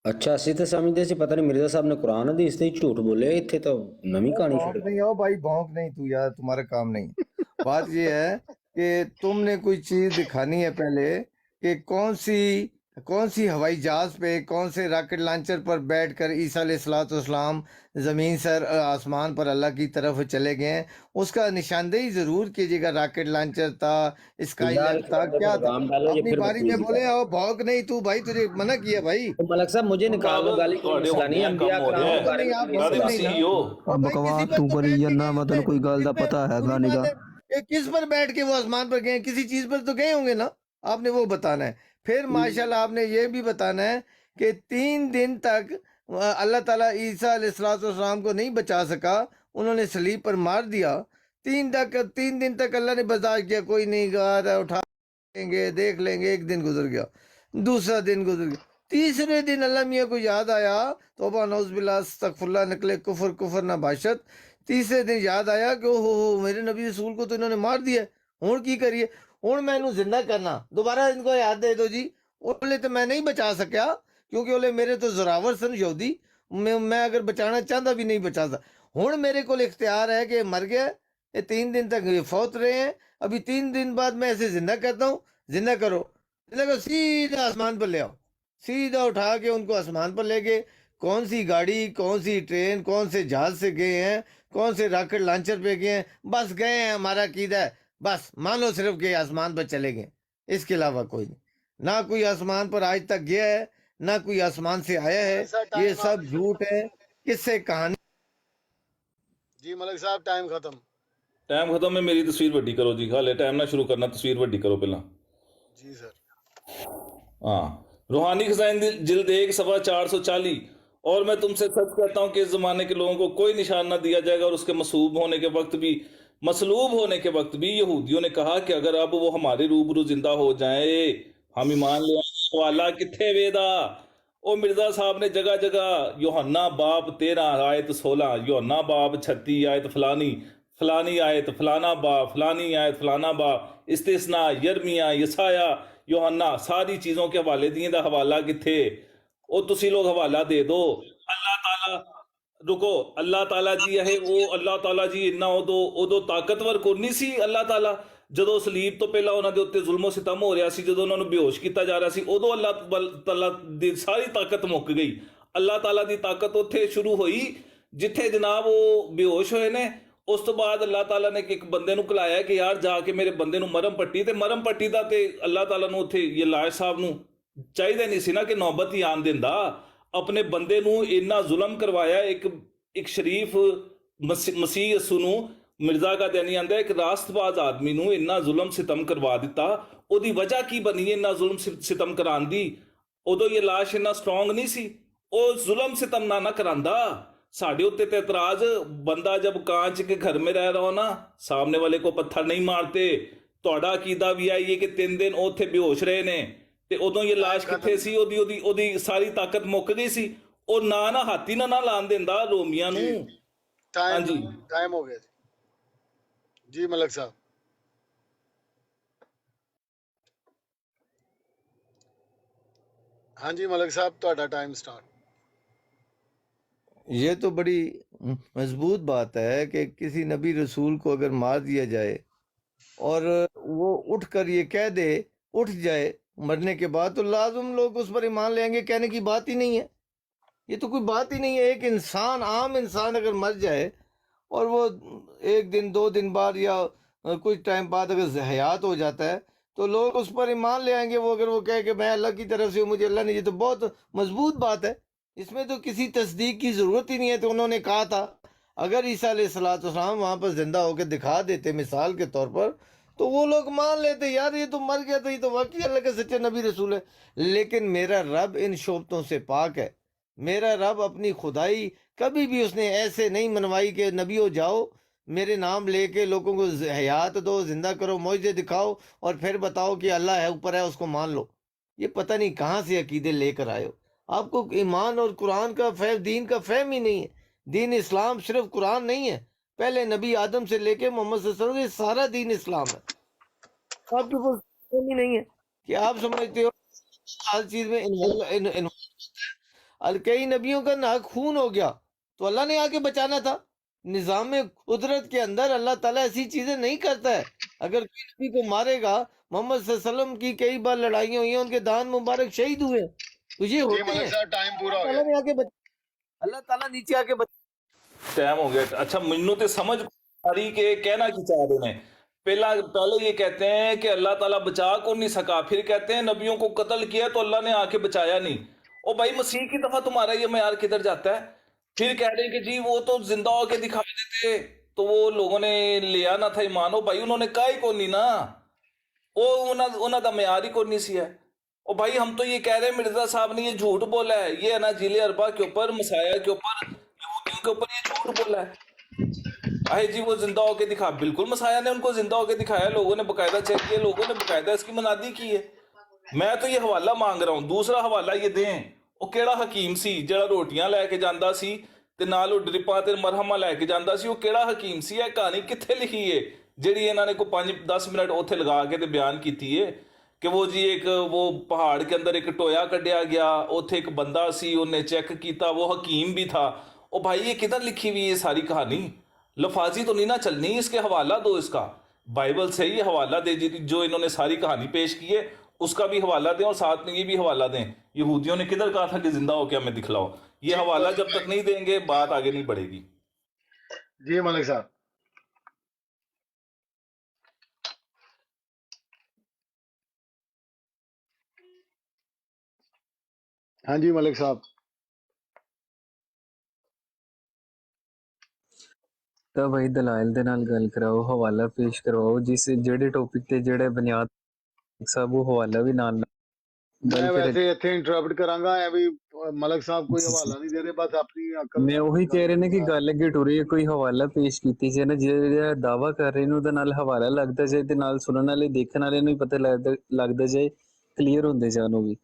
ਅੱਛਾ, ਅਸੀਂ ਤਾਂ ਸਮਝਦੇ ਸੀ ਪਤਾ ਨਹੀਂ ਮਿਰਜ਼ਾ ਸਾਹਿਬ ਨੇ ਕੁਰਾਨ हदीस ਤੇ ਹੀ ਝੂਠ ਬੋਲਿਆ, ਇੱਥੇ ਤਾਂ नवी कहानी भौंक छेड़। नहीं हो भाई, भौंक नहीं तू यार, तुम्हारा काम नहीं है। बात ये है कि तुमने कोई चीज दिखानी है पहले कि कौन सी हवाई जहाज पे कौन से रॉकेट लॉन्चर पर बैठकर ईसा अलैहिस्सलाम जमीन से आसमान पर अल्लाह की तरफ चले गए हैं, उसका निशानदेही जरूर कीजिएगा। रॉकेट लॉन्चर था, अल्लाह स्काईलैब के था, बंदे को क्या था? लगाम डालो या अपनी फिर बारी में बदतमीजी बोले कर। आओ, भौंक नहीं तू भाई, तुझे मना किया भाई। तो मलक साहब मुझे निकाल दो, गाली कोई ਤੁਹਾਡੇ मसला नहीं है, ਹੁੰਦਿਆਂ अंबिया ਕੰਮ हो कराम ਰਿਹਾ के भौंक ਹੈ बारे नहीं, में आप कोई भौंक ਕਾਦੇ मसला नहीं नहीं ना। है। ਮਸੀਹ ਹੋ। और भाई किसी बकवास पर तू तो करी बैठ के जन्ना, गए मतलब होंगे, कोई गल किस दा पे? पता है मुझे गाने बात का। है कि किस पर बैठ के वो आसमान पर गए हैं, किसी चीज पर तो गए होंगे ना, आपने वो बताना है। फिर माशाल्लाह आपने ये भी बताना है कि 3 दिन तक अल्लाह ताला ईसा अलैहिस्सलाम को नहीं बचा सका, उन्होंने सलीब पर मार दिया। 3 दिन तक अल्लाह ने बर्दाश्त किया, कोई नहीं गया, उठा लेंगे, देख लेंगे। एक दिन गुजर गया, दूसरा दिन गुजर गया, तीसरे दिन अल्लाह मियाँ को याद आया, तौबा नौज़ुबिल्लाह अस्तगफुरुल्लाह निकले, कुफर कुफर ना बाशत। तीसरे दिन याद आया कि ओहो हो, मेरे नबी रसूल को तो इन्होंने मार दिया, हुण की करिए? हुण मैं इन्हू जिंदा करना, दोबारा इनको याद दे दो जी। ओले तो मैं नहीं बचा सकिया, क्योंकि ओले मेरे तो जोरावर सन यहूदी, मैं अगर बचाना चाहता भी नहीं बचा सकता। हुण मेरे को इख्तियार है कि मर गया, ये 3 दिन तक ये फौत रहे हैं, अभी 3 दिन बाद मैं ऐसे जिंदा करता हूँ। जिंदा करो, जिंदा करो, सीधा आसमान पर ले आओ, सीधा उठा के उनको आसमान पर ले गए। कौन सी गाड़ी, कौन सी ट्रेन, कौन से जहाज से गए हैं, कौन से रॉकेट लॉन्चर पे गए हैं, बस गए हैं, हमारा अकीदा है, बस मान लो सिर्फ कि आसमान पर चले गए, इसके अलावा कोई नहीं। ना कोई आसमान पर आज तक गया है, ना कोई आसमान से आया है, मलिक साहब ये टाइम सब आप झूठ है, किससे कहानी। जी मलिक साहब टाइम खत्म। ਟਾਈਮ ਖਤਮ ਹੈ, ਮੇਰੀ ਤਸਵੀਰ ਵੱਡੀ ਕਰੋ ਜੀ, ਹਾਲੇ ਟਾਈਮ ਨਾ ਸ਼ੁਰੂ ਕਰਨਾ, ਤਸਵੀਰ ਵੱਡੀ ਕਰੋ ਪਹਿਲਾਂ। जी सर। हाँ, रूहानी खजाइन जिल्द 1 सफ़ा 440। और मैं तुमसे सच कहता हूँ कि इस ज़माने के लोगों को कोई निशान ना दिया जाएगा, और उसके मसलूब होने के वक्त भी यहूदियों ने कहा कि अगर अब वो हमारे रूबरू जिंदा हो जाए, हम ईमान ले आए, तो अल्लाह किथे वेदा। ओ मिर्जा साहब ने जगह जगह यूहन्ना बाब 13 आयत 16, यूहन्ना बाब 36 आयत फलानी, फलानी आयत फलाना बाब, फलानी आयत फलाना बाब, इस्तिस्ना, यरमिया, यसाया, यूहन्ना, सारी चीज़ों के हवाले दिए दा हवाला किथे। ओ तुसी लोग हवाला दे दो। अल्लाह ताला, रुको, अल्लाह ताला जी है वो, अल्लाह ताला जी इन्ना उदो ताकतवर कोई नहीं सी। अल्लाह ताला ਜਦੋਂ ਸਲੀਬ ਤੋਂ ਪਹਿਲਾਂ ਉਹਨਾਂ ਦੇ ਉੱਤੇ ਜ਼ੁਲਮੋ ਸਿਤਮ ਹੋ ਰਿਹਾ ਸੀ, ਜਦੋਂ ਉਹਨਾਂ ਨੂੰ ਬੇਹੋਸ਼ ਕੀਤਾ ਜਾ ਰਿਹਾ ਸੀ, ਉਦੋਂ ਅੱਲਾਹ ਤਾਲਾ ਦੀ ਸਾਰੀ ਤਾਕਤ ਮੁੱਕ ਗਈ। ਅੱਲਾਹ ਤਾਲਾ ਦੀ ਤਾਕਤ ਉੱਥੇ ਸ਼ੁਰੂ ਹੋਈ ਜਿੱਥੇ ਜਨਾਬ ਉਹ ਬੇਹੋਸ਼ ਹੋਏ ਨੇ। ਉਸ ਤੋਂ ਬਾਅਦ ਅੱਲਾਹ ਤਾਲਾ ਨੇ ਇੱਕ ਬੰਦੇ ਨੂੰ ਘਲਾਇਆ ਕਿ ਯਾਰ ਜਾ ਕੇ ਮੇਰੇ ਬੰਦੇ ਨੂੰ ਮਰਮ ਪੱਟੀ, ਤੇ ਮਰਮ ਪੱਟੀ ਦਾ ਤੇ ਅੱਲਾਹ ਤਾਲਾ ਨੂੰ ਉੱਥੇ ਇਹ ਲਾਇਕ ਸਾਹਿਬ ਨੂੰ ਚਾਹੀਦਾ ਨਹੀਂ ਸੀ ਨਾ ਕਿ ਨੌਬਤ ਹੀ ਆਣ ਦਿੰਦਾ। ਆਪਣੇ ਬੰਦੇ ਨੂੰ ਇੰਨਾ ਜ਼ੁਲਮ ਕਰਵਾਇਆ, ਇੱਕ ਸ਼ਰੀਫ ਮਸੀਹ ਯਸੂ ਨੂੰ, ਮਿਰਜ਼ਾ ਦਾ ਦੇਣੀ ਆਂਦਾ ਇੱਕ ਰਾਸਤਬਾਜ਼ ਆਦਮੀ ਨੂੰ ਇੰਨਾ ਜ਼ੁਲਮ ਸਿਤਮ ਕਰਵਾ ਦਿੱਤਾ। ਉਹਦੀ ਵਜ੍ਹਾ ਕੀ ਬਣੀ ਇੰਨਾ ਜ਼ੁਲਮ ਸਿਤਮ ਕਰਾਉਣ ਦੀ? ਉਦੋਂ ਇਹ ਲਾਸ਼ ਇੰਨਾ ਸਟਰੋਂਗ ਨਹੀਂ ਸੀ, ਉਹ ਜ਼ੁਲਮ ਸਿਤਮ ਨਾ ਕਰਾਂਦਾ। साढ़े उत्ते ते एतराज, बंदा जब कांच के घर में रह रहा हो ना, सामने वाले को पत्थर नहीं मारते। ਤੁਹਾਡਾ ਅਕੀਦਾ ਵੀ ਹੈ ਇਹ ਕਿ 3 ਦਿਨ ਉੱਥੇ ਬੇਹੋਸ਼ ਰਹੇ ਨੇ, ਤੇ ਉਦੋਂ ਇਹ ਲਾਸ਼ ਕਿੱਥੇ ਸੀ? ਉਹਦੀ ਸਾਰੀ ਤਾਕਤ ਮੁੱਕ ਗਈ ਸੀ। ਉਹ ਨਾ ਹਾਥੀ ਨਾ ਲਾਣ ਦਿੰਦਾ ਰੋਮੀਆਂ ਨੂੰ। टाइम ਹਾਂਜੀ टाइम हो गया जी मलिक साहब। हाँ जी मलिक साहब ਤੁਹਾਡਾ टाइम स्टार्ट। ये तो बड़ी मजबूत बात है कि किसी नबी रसूल को अगर मार दिया जाए और वो उठ कर ये कह दे, उठ जाए मरने के बाद, तो लाजम लोग उस पर ईमान ले आएंगे। कहने की बात ही नहीं है, ये तो कोई बात ही नहीं है। एक इंसान, आम इंसान अगर मर जाए और वो 1 दिन 2 दिन बाद या कुछ टाइम बाद अगर हयात हो जाता है, तो लोग उस पर ईमान ले आएंगे। वो अगर वो कहे कि मैं अल्लाह की तरफ से हूँ, मुझे अल्लाह ने, ये तो बहुत मजबूत बात है, इसमें तो किसी तस्दीक की ज़रूरत ही नहीं है। तो उन्होंने कहा था अगर ईसा अलैहिस्सलाम वहाँ पर ज़िंदा होकर दिखा देते मिसाल के तौर पर, तो वो लोग मान लेते यार ये तो मर गया था, ये तो वाकई अल्लाह के सच्चे नबी रसूल है। लेकिन मेरा रब इन शोबतों से पाक है। मेरा रब अपनी खुदाई कभी भी उसने ऐसे नहीं मनवाई कि नबी हो जाओ, मेरे नाम लेके लोगों को हयात दो, जिंदा करो, मौजज़े दिखाओ और फिर बताओ कि अल्लाह है, ऊपर है, उसको मान लो। ये पता नहीं कहाँ से अकीदे लेकर आए हो। आपको ईमान और कुरान का फहम, दीन का फहम ही नहीं है। दीन इस्लाम सिर्फ कुरान नहीं है, पहले नबी आदम से लेके मोहम्मद सल्लल्लाहु अलैहि वसल्लम, ये सारा दीन इस्लाम है। आपके पास फहम ही नहीं है कि आप समझते हो हर चीज में कई नबियों का नाक खून हो गया तो अल्लाह ने आके बचाना था। निज़ाम कुदरत के अंदर अल्लाह ताला ऐसी चीजें नहीं करता है। अगर किसी को मारेगा, मोहम्मद सल्लल्लाहु अलैहि वसल्लम की कई बार लड़ाइयाँ हुई हैं, उनके दान मुबारक शहीद हुए, तो ये जी होते मलिक हैं। साहब टाइम पूरा हो अल्लाह गया ताला ने आके अल्लाह ताला नीचे आके ਟਾਈਮ ਹੋ ਗਿਆ अच्छा ਮੈਨੂੰ ਤੇ समझ आ रही कि कहना की चाह रहे हैं पहले ये कहते हैं कि अल्लाह ताला बचा कौन नहीं सका फिर कहते हैं नबियों को कत्ल किया तो अल्लाह ने आके बचाया नहीं ओ भाई मसीह की दफा तुम्हारा ये मयार किधर जाता है फिर कह रहे हैं कि जी वो तो जिंदा होके दिखा देते तो वो लोगों ने लिया ना था ईमान ओ भाई उन्होंने कहा ही कौन नहीं ना वो उन्होंने मयार ही कौन नहीं सी है ओ भाई हम तो ये कह रहे हैं मिर्जा साहब ने ये झूठ बोला है ये है ना जिले अरबा के ऊपर मसाया के ऊपर यहूदियों के ऊपर ये झूठ बोला है अहे जी वो जिंदा होके दिखा बिल्कुल मसाया ने उनको जिंदा होके दिखाया लोगों ने बकायदा चेक किया लोगों ने बकायदा इसकी मनादी की है मैं तो ये हवाला मांग रहा हूं दूसरा हवाला ये दें ਉਹ ਕਿਹੜਾ ਹਕੀਮ ਸੀ ਜਿਹੜਾ ਰੋਟੀਆਂ ਲੈ ਕੇ ਜਾਂਦਾ ਸੀ ਤੇ ਨਾਲ ਉਹ ਡ੍ਰਿਪਾਂ ਤੇ ਮਰਹਮਾਂ ਲੈ ਕੇ ਜਾਂਦਾ ਸੀ ਉਹ ਕਿਹੜਾ ਹਕੀਮ ਸੀ ਇਹ ਕਹਾਣੀ ਕਿੱਥੇ ਲਿਖੀ ਏ ਜਿਹੜੀ ਇਹਨਾਂ ਨੇ ਕੋਈ 5-10 ਮਿੰਟ ਉੱਥੇ ਲਗਾ ਕੇ ਤੇ ਬਿਆਨ ਕੀਤੀ ਏ ਕਿ ਉਹ ਜੀ ਇੱਕ ਉਹ ਪਹਾੜ ਕੇ ਅੰਦਰ ਇੱਕ ਟੋਇਆ ਕੱਢਿਆ ਗਿਆ ਉੱਥੇ ਇੱਕ ਬੰਦਾ ਸੀ ਉਹਨੇ ਚੈੱਕ ਕੀਤਾ ਉਹ ਹकीम भी था ओ भाई ये किधर लिखी हुई है सारी कहानी लफाजी तो नहीं ना चलनी इसके हवाला दो इसका बाइबल से ही हवाला दे जो इन्होंने सारी कहानी पेश की है उसका भी हवाला दें और साथ में ये भी हवाला दें यहूदियों ने किधर कहा था कि जिंदा हो क्या हमें दिखलाओ ये हवाला जब तक नहीं देंगे बात आगे नहीं बढ़ेगी जी मलिक साहब हाँ जी मलिक साहब ਤਾਂ ਭਾਈ ਦਲਾਇਲ ਦੇ ਨਾਲ ਗੱਲ ਕਰਾਓ ਹਵਾਲਾ ਪੇਸ਼ ਕਰਵਾਓ ਜਿਸ ਜਿਹੜੇ ਟੌਪਿਕ ਤੇ ਜਿਹੜੇ ਬੁਨਿਆਦ ਸਾਹਿਬ ਉਹ ਹਵਾਲਾ ਵੀ ਨਾਲ मैं ਗੱਲ ਕਰੇ वैसे इतने इंटरप्ट करांगा है भी मलिक साहब कोई हवाला नहीं दे रहे बस अपनी अकल ਮੈਂ ਉਹੀ ਕਹਿ ਰਹੇ ਨੇ ਕਿ ਗੱਲ ਅੱਗੇ ਟੁਰੀ ਹੈ ਕੋਈ ਹਵਾਲਾ ਪੇਸ਼ ਕੀਤੀ ਜੇ ਨਾ ਜਿਹੜਾ ਦਾਵਾ ਕਰ ਰਹੇ ਨੇ ਉਹਦੇ ਨਾਲ ਹਵਾਲਾ ਲੱਗਦਾ ਜਾਏ ਤੇ ਨਾਲ ਸੁਣਨ ਵਾਲੇ ਦੇਖਣ ਵਾਲੇ ਨੂੰ ਵੀ ਪਤਾ ਲੱਗਦਾ ਜਾਏ ਕਲੀਅਰ ਹੁੰਦੇ ਜਾਣ ਉਹ ਵੀ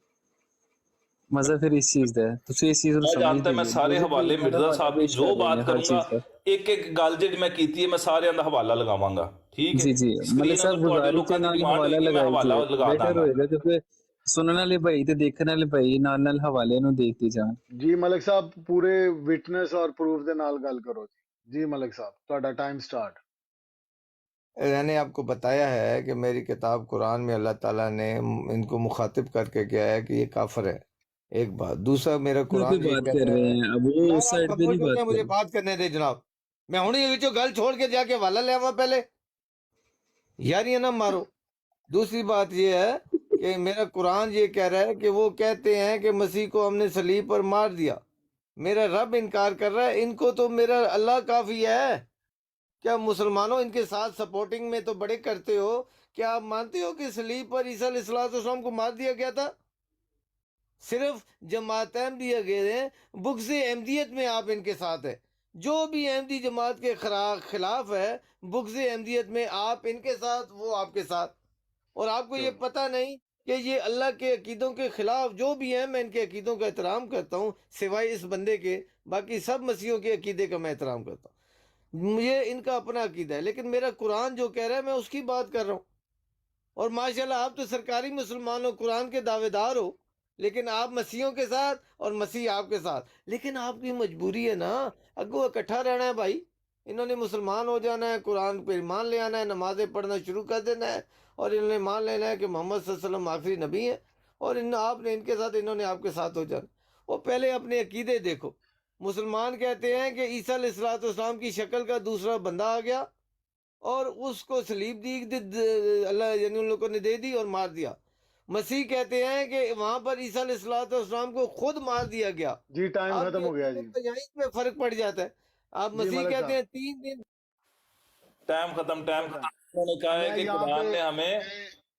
ਮਜ਼ਾ ਫਿਰ ਇਸ ਚੀਜ਼ ਦਾ ਹੈ ਤੁਸੀਂ ਇਸ ਚੀਜ਼ ਨੂੰ मैं जानता मैं सारे हवाले मिर्जा साहब की जो बात करूंगा एक एक गल जी मैं की है मैं सारे का हवाला लगावांगा ठीक जी है जी मलिक साहब गुजारिश है नाल हवाला मैं हवाला लगाई लगा बेहतर दांगा होएगा क्योंकि सुनने वाले भाई ते देखने वाले भाई नाल नाल हवाले ਨੂੰ ਦੇਖਦੇ ਜਾਣ जी मलिक साहब पूरे विटनेस और प्रूफ ਦੇ ਨਾਲ ਗੱਲ ਕਰੋ जी मलिक साहब ਤੁਹਾਡਾ टाइम स्टार्ट मैंने आपको बताया है कि मेरी किताब कुरान में अल्लाह ताला ने इनको मुखातिब करके किया है कि ये काफिर है। एक बात। दूसरा, मेरा कुरान ये बात कहता कर रहे है। हैं अब वो जनाब, उस आप साइड पे नहीं खामोश हो बात जाए, कर मुझे रहे बात करने दे जनाब। मैं हुणे विचों गल छोड़ के जाके हवाला ले आवा पहले, यार ये ना मारो। दूसरी बात ये है कि मेरा कुरान ये कह रहा है कि वो कहते हैं कि मसीह को हमने सलीब पर मार दिया। मेरा रब इनकार कर रहा है, इनको तो मेरा अल्लाह काफी है। क्या मुसलमानों इनके साथ सपोर्टिंग में तो बड़े करते हो? क्या आप मानते हो कि सलीब पर ईसा अलैहिस्सलाम को मार दिया गया था? सिर्फ जमात अहमदिया गए हैं, बुग़्ज़ अहमदियत में आप इनके साथ है। जो भी अहमदी जमात के खिलाफ है, बुग़्ज़ अहमदियत में आप इनके साथ, वो आपके साथ। और आपको ये पता नहीं कि ये अल्लाह के अकीदों के खिलाफ जो भी हैं, मैं इनके अकीदों का एहतराम करता हूँ, सिवाय इस बंदे के। बाकी सब मसीहों के अकीदे का मैं एहतराम करता हूँ। मुझे इनका अपना अकीदा है, लेकिन मेरा कुरान जो कह रहा है मैं उसकी बात कर रहा हूँ। और माशाल्लाह आप तो सरकारी मुसलमान हो, कुरान के दावेदार हो, लेकिन आप मसीहों के साथ और मसीह आपके साथ। लेकिन आपकी मजबूरी है ना, अगो इकट्ठा रहना है भाई। इन्होंने मुसलमान हो जाना है, कुरान पे ईमान ले आना है, नमाजें पढ़ना शुरू कर देना है, और इन्होंने मान लेना है कि मोहम्मद सल्लल्लाहु अलैहि वसल्लम आखिरी नबी है, और आपने इनके साथ, इन्होंने आपके साथ हो जाना। वो पहले अपने अकीदे देखो। मुसलमान कहते हैं कि ईसा अलैहिस्सलाम की शक्ल का दूसरा बंदा आ गया और उसको सलीब दी, अल्लाह यानी उन लोगों ने दे दी और मार दिया। मसीह कहते हैं कि वहां पर ईसा अलैहिस्सलाम को खुद मार दिया गया। जी टाइम खत्म हो गया जी यहीं पे फर्क पड़ जाता है। आप जी मसीह मलिक कहते साहब हैं 3 दिन। टाइम खत्म उन्होंने कहा है मैं कि यहाँ कुरान पे ने हमें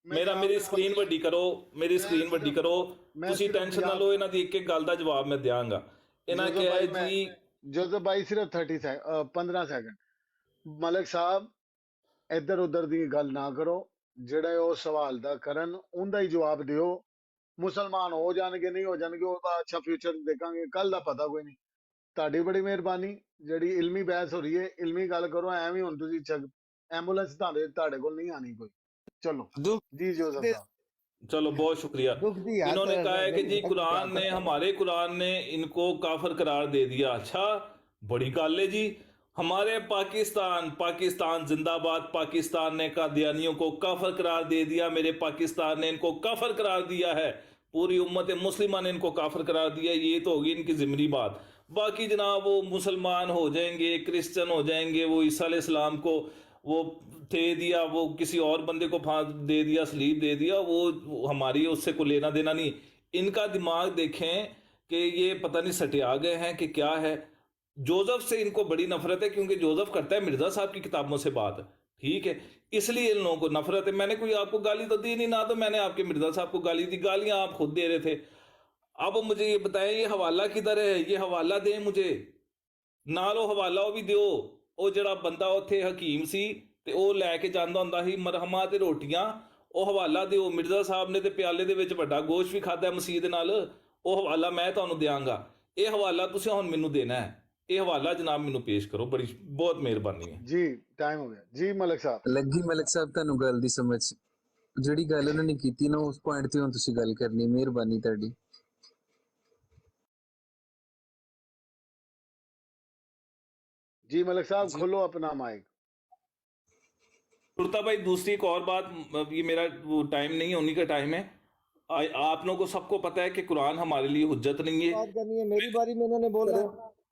मैं यहाँ ਮੇਰੀ पे ਸਕਰੀਨ ਵੱਡੀ ਕਰੋ ਮੇਰੀ ਸਕਰੀਨ ਵੱਡੀ ਕਰੋ मैं ਤੁਸੀਂ सिर्फ ਟੈਨਸ਼ਨ ਨਾ यहाँ ਲਓ ਇਹਨਾਂ ਦੀ ਇੱਕ ਇੱਕ ਗੱਲ ਦਾ ਜਵਾਬ ਮੈਂ ਦਿਆਂਗਾ ਇਹਨਾਂ जोसेफ ਕਿਹਾ ਹੈ भाई मैं ਜੀ जोसेफ भाई सिर्फ 15 सेकंड मलिक साहब ਇੱਧਰ ਉੱਧਰ ਦੀ ਗੱਲ ਨਾ ਕਰੋ ਜਿਹੜੇ ਉਹ ਸਵਾਲ ਦਾ ਕਰਨ ਉਹਦਾ ਹੀ ਜਵਾਬ ਦਿਓ ਮੁਸਲਮਾਨ ਹੋ ਜਾਣਗੇ ਨਹੀਂ ਹੋ ਜਾਣਗੇ ਉਹਦਾ ਅੱਛਾ ਫਿਊਚਰ ਦੇਖਾਂਗੇ ਕੱਲ ਦਾ ਪਤਾ ਕੋਈ ਨਹੀਂ ਤੁਹਾਡੀ ਬੜੀ ਮਿਹਰਬਾਨੀ ਜਿਹੜੀ ਇਲਮੀ ਬਹਿਸ ਹੋ ਰਹੀ ਹੈ ਇਲਮੀ ਗੱਲ ਕਰੋ ਐਵੇਂ ਹੁਣ ਤੁਸੀਂ ਐਂਬੂਲੈਂਸ ਤੁਹਾਡੇ ਕੋਲ ਨਹੀਂ ਆਣੀ ਕੋਈ ਚਲੋ दुख ਜੀ ਜੋਸਫ दे ਸਾਹਿਬ चलो बहुत शुक्रिया। दुख दी हाथ इन्होंने कहा है कि जी नहीं कुरान ने, हमारे कुरान ने इनको काफिर करार दे दिया। अच्छा, बड़ी गल है जी। हमारे पाकिस्तान जिंदाबाद, पाकिस्तान ने कादियानियों को काफिर करार दे दिया, मेरे पाकिस्तान ने इनको काफिर करार दिया है, पूरी उम्मत मुस्लिमा ने इनको काफिर करार दिया। ये तो होगी इनकी जिमनी बात। बाकी जनाब वो मुसलमान हो जाएंगे, क्रिश्चियन हो जाएंगे, वो ईसा अलैहिस्सलाम को वो दे दिया, वो किसी और बंदे को फांस दे दिया, सलीब दे दिया, वो हमारी उससे को लेना देना नहीं। इनका दिमाग देखें कि ये पता नहीं सटिया गए हैं कि क्या है। जोसेफ से इनको बड़ी नफरत है, क्योंकि जोसेफ करता है मिर्जा साहब की किताबों से बात, ठीक है, इसलिए इन लोगों को नफरत है। मैंने कोई आपको गाली तो दी नहीं, ना तो मैंने आपके मिर्जा साहब को गाली दी, गालियां आप खुद दे रहे थे। अब मुझे ये बताएं, ये हवाला किधर है? ये हवाला दें मुझे, ਨਾਲੋਂ ਹਵਾਲਾ ਉਹ ਵੀ ਦਿਓ। ਉਹ ਜਿਹੜਾ ਬੰਦਾ ਉੱਥੇ ਹਕੀਮ ਸੀ ਤੇ ਉਹ ਲੈ ਕੇ ਜਾਂਦਾ ਹੁੰਦਾ ਸੀ ਮਰਹਮਾਂ ਤੇ ਰੋਟੀਆਂ, ਉਹ ਹਵਾਲਾ ਦਿਓ। ਮਿਰਜ਼ਾ ਸਾਹਿਬ ਨੇ ਤੇ ਪਿਆਲੇ ਦੇ ਵਿੱਚ ਵੱਡਾ ਗੋਸ਼ਤ ਵੀ ਖਾਦਾ ਮਸੀਹ ਦੇ ਨਾਲ, ਉਹ ਹਵਾਲਾ ਮੈਂ ਤੁਹਾਨੂੰ ਦਿਆਂਗਾ। ਇਹ ਹਵਾਲਾ ਤੁਸੀਂ ਹੁਣ ਮੈਨੂੰ ਦੇਣਾ ਹੈ, ਇਹ ਹਵਾਲਾ ਜਨਾਬ ਮੈਨੂੰ ਪੇਸ਼ ਕਰੋ। ਬੜੀ ਬਹੁਤ ਮਿਹਰਬਾਨੀ ਹੈ ਜੀ, ਟਾਈਮ ਹੋ ਗਿਆ ਜੀ। ਮਲਕ ਸਾਹਿਬ ਲੱਗੀ ਮਲਕ ਸਾਹਿਬ ਤੁਹਾਨੂੰ ਗੱਲ ਦੀ ਸਮਝ, ਜਿਹੜੀ ਗੱਲ ਉਹਨਾਂ ਨੇ ਕੀਤੀ ਨਾ ਉਸ ਪੁਆਇੰਟ ਤੇ ਹੁਣ ਤੁਸੀਂ ਗੱਲ ਕਰਨੀ, ਮਿਹਰਬਾਨੀ ਤੁਹਾਡੀ। जी मलिक साहब खोलो अपना माइक। सुरता भाई, दूसरी एक और बात, ये मेरा वो टाइम नहीं है, उन्हीं का टाइम है। आप लोगों को सबको पता है कि कुरान हमारे लिए हुज्जत नहीं है। बात करनी है, मेरी बारी में इन्होंने बोला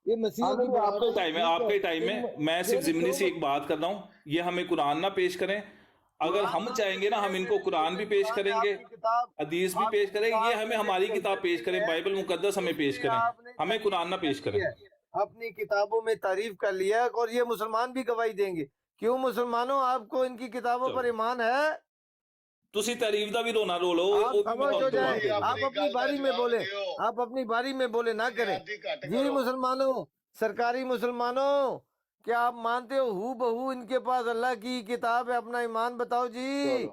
ये मसीह की बात आपका टाइम है, आपका टाइम है। मैं सिर्फ जिमनी से एक बात कर रहा हूँ, ये हमें कुरान ना पेश करें। अगर हम चाहेंगे ना, हम इनको कुरान भी पेश करेंगे, हदीस भी पेश करेंगे, ये हमें हमारी किताब पेश करें, बाइबल मुकद्दस हमें पेश करें, हमें कुरान ना पेश करें। अपनी किताबों में तारीफ कर लिया, और ये मुसलमान भी गवाही देंगे। क्यों मुसलमानों, आपको इनकी किताबों पर ईमान है? तुसी तारीफ दा भी रोना रो लो, आप खामोश हो जाए, आप अपनी बारी में बोले, आप अपनी बारी में बोले ना करें। जी मुसलमानों, सरकारी मुसलमानों, क्या आप मानते हो हू बहू इनके पास अल्लाह की किताब है? अपना ईमान बताओ जी।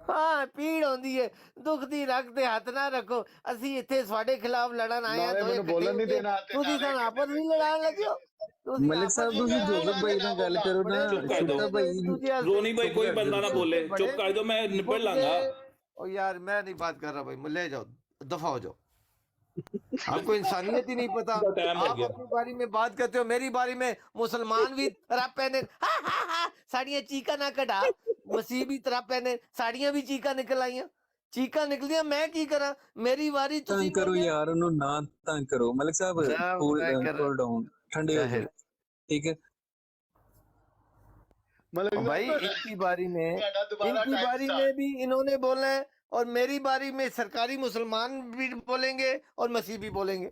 हाँ, पीड़ होंदी है, दुख दी रख दे हथ ना रखो। असी इत्थे ਤੁਹਾਡੇ ਖਿਲਾਫ ਲੜਨ ਆਏ ਆ, ਮੈਨੂੰ ਬੋਲਣ ਨਹੀਂ ਦੇਣਾ ਤੇ ਤੁਸੀਂ ਤਾਂ ਆਪਸ ਵਿੱਚ ਲੜਨ ਲੱਗੇ ਹੋ। ਮਲਿਕ ਸਾਹਿਬ ਤੁਸੀਂ ਜੋਸਫ ਭਾਈ ਨਾਲ ਗੱਲ ਕਰੋ ਨਾ, ਛੋਟਾ ਭਾਈ रोनी भाई कोई बंदा ना बोले, चुप कर दो, मैं निपट लांगा। ओ यार मैं नहीं बात कर रहा भाई, ले जाओ, दफा हो जाओ। आपको इंसानियत ही नहीं पता। आप अपनी बारी में बात करते हो, मेरी बारी में मुसलमान भी तरह पहने साड़ियां चीका ना कटा, मसीह भी तरह पहने साड़ियां भी चीका निकल आईयां, चीका निकलियां, मैं की करा? मेरी बारी ਤੰਗ ਕਰੋ ਯਾਰ ਉਹਨੂੰ, ਨਾ ਤੰਗ ਕਰੋ। ਮਲਿਕ ਸਾਹਿਬ ਕੂਲ ਡਾਊਨ, ਠੰਡੇ ਹੋ ਜਾਓ, ਠੀਕ ਹੈ मलिक भाई। साहब इनकी बारी में, दोबारा इनकी टाइम बारी में भी इन्होंने बोलना है, और मेरी बारी में सरकारी मुसलमान भी बोलेंगे और मसीह भी बोलेंगे।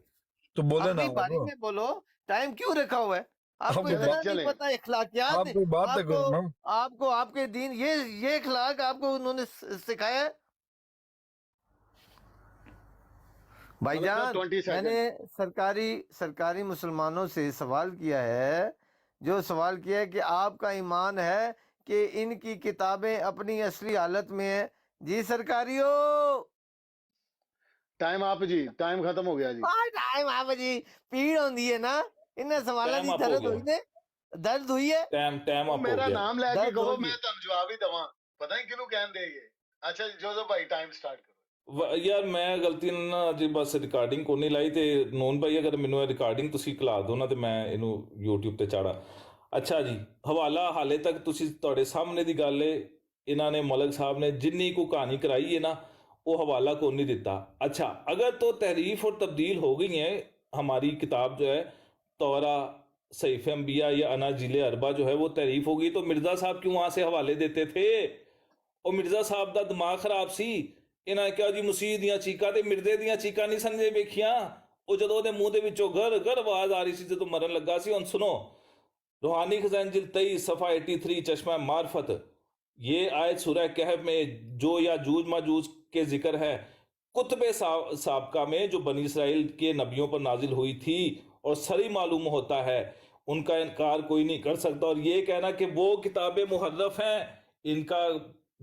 तो बोले ना अपनी बारी में बोलो, टाइम क्यों रखा हुआ है? आपको हम इतना चले। नहीं पता इखलाकियात? आप कोई बात तो करो ना। आपको आपके दीन ये इखलाक आपको उन्होंने सिखाया है? भाईजान, 20 सेकंड। मैंने सरकारी मुसलमानों से सवाल किया है, जो सवाल किया है कि आपका ईमान है कि इनकी किताबें अपनी असली हालत में है? जी सरकारियों, टाइम आप जी, टाइम खत्म हो गया जी। टाइम आप जी, पीड़ होती है ना इन्हें सवालों टाइम की आप हो दर्द गया। हुई ने, दर्द हुई है। टाइम वो अप हो मेरा गया। नाम लेके दर्द कहो, होगी। मैं ਤੁਹਾਨੂੰ ਜਵਾਬ ਹੀ ਦਵਾਂ। ਪਤਾ ਨਹੀਂ ਕਿਹਨੂੰ ਕਹਿੰਦੇ ਇਹ। ਅੱਛਾ ਜੀ, ਜੋਸਫ ਭਾਈ ਟਾਈਮ ਸਟਾਰਟ ਕਰੋ। ਯਾਰ ਮੈਂ ਗਲਤੀ ਨਾਲ ਨਾ ਜੀ ਬਸ ਰਿਕਾਰਡਿੰਗ ਕੋਈ ਨਹੀਂ ਲਾਈ, ਤੇ ਨੋਨ ਭਾਈ ਅਗਰ ਮੈਨੂੰ ਇਹ ਰਿਕਾਰਡਿੰਗ ਤੁਸੀਂ ਖਿਲਾ ਦਿਓ ਨਾ, ਤੇ ਮੈਂ ਇਹਨੂੰ YouTube ਤੇ ਚਾੜਾ। ਅੱਛਾ ਜੀ, ਹਵਾਲਾ ਹਾਲੇ ਤੱਕ ਤੁਸੀਂ ਤੁਹਾਡੇ ਸਾਹਮਣੇ ਦੀ ਗੱਲ ਏ, ਇਹਨਾਂ ਨੇ ਮਲਕ ਸਾਹਿਬ ਨੇ ਜਿੰਨੀ ਕੋ ਕਹਾਣੀ कराई है ना, वो हवाला को नहीं देता। अच्छा, अगर तो तहरीफ और तब्दील हो गई है, हमारी किताब जो है तौरा सहीफ अंबिया या अनाजिल अरबा जो है वो तहरीफ हो गई, तो मिर्ज़ा साहब क्यों वहाँ से हवाले देते थे? और मिर्ज़ा साहब ਦਾ ਦਿਮਾਗ ਖਰਾਬ ਸੀ। ਇਹਨਾਂ ਨੇ ਕਿਹਾ ਜੀ ਮਸੀਹ ਦੀਆਂ ਚੀਕਾਂ, ਤੇ ਮਿਰਜ਼ੇ ਦੀਆਂ ਚੀਕਾਂ ਨਹੀਂ ਸੰਜੇ ਵੇਖੀਆਂ। ਉਹ ਜਦੋਂ ਉਹਦੇ ਮੂੰਹ ਦੇ ਵਿੱਚੋਂ ਗਰ ਗਰ ਆਵਾਜ਼ ਆ ਰਹੀ ਸੀ ਜਦੋਂ ਮਰਨ ਲੱਗਾ ਸੀ। ਹੁਣ ਸੁਣੋ, रूहानी खजान जिल्द 23 सफ़ा 83 चश्मा मार्फत, ये आयत सूरह कहफ में जो या जूज माजूज के जिक्र है, कुतुब साबका में जो बनी इसराइल के नबियों पर नाजिल हुई थी, और सही मालूम होता है, उनका इनकार कोई नहीं कर सकता। और ये कहना कि वो किताबें मुहर्रफ हैं, इनका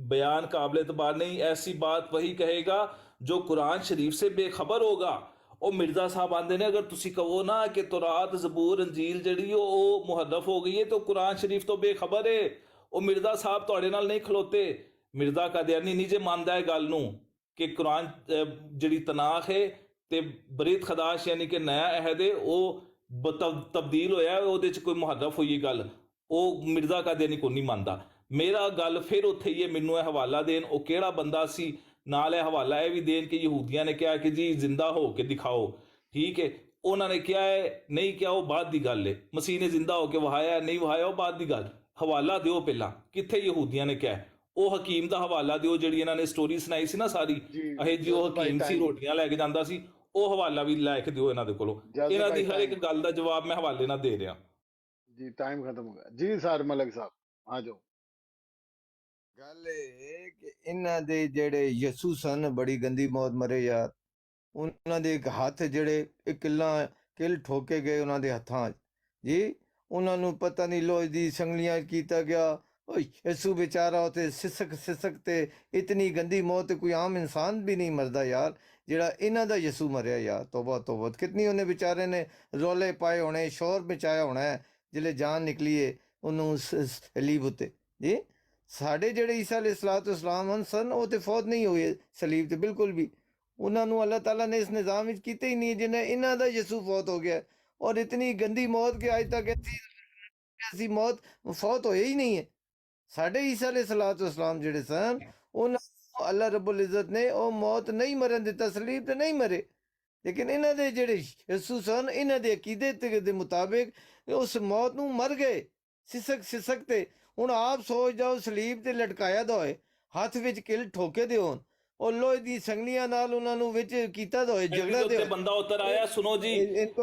बयान काबिल एतबार नहीं, ऐसी बात वही कहेगा जो कुरान शरीफ से बेखबर होगा। ਉਹ ਮਿਰਜ਼ਾ ਸਾਹਿਬ ਆਂਦੇ ਨੇ, ਅਗਰ ਤੁਸੀਂ ਕਹੋ ਨਾ ਕਿ ਤੌਰਾਤ, ਜ਼ਬੂਰ, ਅੰਜੀਲ ਜਿਹੜੀ ਉਹ ਮੁਹਰਫ ਹੋ ਗਈ ਹੈ, ਤਾਂ ਕੁਰਾਨ ਸ਼ਰੀਫ ਤੋਂ ਬੇਖਬਰ ਹੈ। ਉਹ ਮਿਰਜ਼ਾ ਸਾਹਿਬ ਤੁਹਾਡੇ ਨਾਲ ਨਹੀਂ ਖਲੋਤੇ। ਮਿਰਜ਼ਾ ਕਾਦੀਆਨੀ ਨਹੀਂ ਜੇ ਮੰਨਦਾ ਇਹ ਗੱਲ ਨੂੰ ਕਿ ਕੁਰਾਨ ਜਿਹੜੀ ਤਨਾਖ ਹੈ ਤੇ ਬਰੀਤ ਖਦਾਸ਼ ਯਾਨੀ ਕਿ ਨया ਅਹਿਦ ਹੈ ਉਹ ਤਬਦੀਲ ਹੋਇਆ, ਉਹਦੇ ਚ ਕੋਈ ਮੁਹਰਫ ਹੋਈ ਗੱਲ, ਉਹ ਮਿਰਜ਼ਾ ਕਾਦੀਆਨੀ ਕੋ ਨਹੀਂ ਮੰਨਦਾ। ਮੇਰਾ ਗੱਲ ਫਿਰ ਉੱਥੇ ਹੀ ਹੈ, ਮੈਨੂੰ ਇਹ ਹਵਾਲਾ ਦੇਣ ਉਹ ਕਿਹੜਾ ਬੰਦਾ ਸੀ, ਨਾਲ ਇਹ ਹਵਾਲਾ ਇਹ ਵੀ ਦੇਣ ਕਿ ਯਹੂਦੀਆਂ ਨੇ ਕਿਹਾ ਕਿ ਜੀ ਜ਼ਿੰਦਾ ਹੋ ਕੇ ਦਿਖਾਓ, ਠੀਕ ਹੈ, ਉਹਨਾਂ ਨੇ ਕਿਹਾ ਹੈ ਨਹੀਂ ਕਿਹਾ ਉਹ ਬਾਅਦ ਦੀ ਗੱਲ ਹੈ, ਮਸੀਹ ਨੇ ਜ਼ਿੰਦਾ ਹੋ ਕੇ ਵਹਾਇਆ ਨਹੀਂ ਵਹਾਇਆ ਉਹ ਬਾਅਦ ਦੀ ਗੱਲ, ਹਵਾਲਾ ਦਿਓ ਪਹਿਲਾਂ ਕਿੱਥੇ ਯਹੂਦੀਆਂ ਨੇ ਕਿਹਾ, ਉਹ ਹਕੀਮ ਦਾ ਹਵਾਲਾ ਦਿਓ ਜਿਹੜੀ ਇਹਨਾਂ ਨੇ ਸਟੋਰੀ ਸੁਣਾਈ ਸੀ ਨਾ ਸਾਰੀ ਇਹ ਜੀ, ਉਹ ਹਕੀਮ ਸੀ ਰੋਟੀਆਂ ਲੈ ਕੇ ਜਾਂਦਾ ਸੀ, ਉਹ ਹਵਾਲਾ ਵੀ ਲੈ ਕੇ ਦਿਓ ਇਹਨਾਂ ਦੇ ਕੋਲੋਂ, ਇਹਨਾਂ ਦੀ ਹਰ ਇੱਕ ਗੱਲ ਦਾ ਜਵਾਬ ਮੈਂ ਹਵਾਲੇ ਨਾਲ ਦੇ ਰਿਹਾ ਜੀ। ਟਾਈਮ ਖਤਮ ਹੋ ਗਿਆ ਜੀ ਸਰ, ਮਲਕ ਸਾਹਿਬ ਆ ਜਾਓ। ਗੱਲ ਇਹ ਕਿ ਇਹਨਾਂ ਦੇ ਜਿਹੜੇ ਯਸੂ ਸਨ ਬੜੀ ਗੰਦੀ ਮੌਤ ਮਰੇ ਯਾਰ, ਉਹਨਾਂ ਦੇ ਇੱਕ ਹੱਥ ਜਿਹੜੇ ਕਿੱਲ ਠੋਕੇ ਗਏ ਉਹਨਾਂ ਦੇ ਹੱਥਾਂ 'ਚ ਜੀ, ਉਹਨਾਂ ਨੂੰ ਪਤਾ ਨਹੀਂ ਲੋਹੇ ਦੀ ਸੰਗਲੀਆਂ ਕੀਤਾ ਗਿਆ, ਯਸੂ बेचारा होते सिसक ते इतनी गंदी मौत कोई आम इंसान भी नहीं मरदा यार ਜਿਹੜਾ ਇਹਨਾਂ ਦਾ ਯਸੂ ਮਰਿਆ ਯਾਰ। ਤੋਬਾ ਤੋਬਾ, ਕਿਤਨੀ ਉਹਨੇ ਵਿਚਾਰੇ ਨੇ ਰੋਲੇ ਪਾਏ ਹੋਣੇ, ਸ਼ੋਰ ਮਚਾਇਆ ਹੋਣਾ ਜਿਹੜੇ ਜਾਨ ਨਿਕਲੀਏ ਉਹਨੂੰ ਸਲੀਬ ਉੱਤੇ ਜੀ। ਸਾਡੇ ਜਿਹੜੇ ਈਸਾ अलैहिस्सलाम ਸਨ ਉਹ ਤੇ ਫੌਤ ਨਹੀਂ ਹੋਏ ਸਲੀਬ ਤੇ ਬਿਲਕੁਲ ਵੀ, ਉਹਨਾਂ ਨੂੰ ਅੱਲਾਹ ਤਾਲਾ ਨੇ ਇਸ ਨਿਜ਼ਾਮ ਵਿੱਚ ਕੀਤਾ ਹੀ ਨਹੀਂ ਜਿन्हें ਇਹਨਾਂ ਦਾ ਯਸੂ ਫੌਤ ਹੋ ਗਿਆ, ਔਰ ਇਤਨੀ ਗੰਦੀ ਮੌਤ ਕਿ ਅੱਜ ਤੱਕ ਐਸੀ ਮੌਤ ਫੌਤ ਹੋਈ ਹੀ ਨਹੀਂ ਹੈ। ਸਾਡੇ ਈਸਾ अलैहिस्सलाम ਜਿਹੜੇ ਸਨ ਉਹਨਾਂ ਅੱਲਾਹ ਰੱਬੁਲ ਇੱਜ਼ਤ ਨੇ ਉਹ ਮੌਤ ਨਹੀਂ ਮਰਨ ਦਿੱਤਾ, ਸਲੀਬ ਤੇ ਨਹੀਂ ਮਰੇ, ਲੇਕਿਨ ਇਹਨਾਂ ਦੇ ਜਿਹੜੇ ਯਸੂ ਸਨ ਇਹਨਾਂ ਦੇ ਅਕੀਦੇ ਦੇ ਮੁਤਾਬਿਕ ਉਸ ਮੌਤ ਨੂੰ ਮਰ ਗਏ ਸਿਸਕ ਤੇ। ਹੁਣ ਆਪ ਸੋਚ ਜਾਓ ਸਲੀਬ ਤੇ ਲਟਕਾਇਆ ਦਾ ਹੋਏ, ਹੱਥ ਵਿੱਚ ਕਿੱਲ ਠੋਕੇ ਦੇ ਹੋਣ, और लोहे दी संगलियां नाल उन्हां नु विच कीता दा होए, झगड़ा दे बंदा उतर आया। सुनो जी,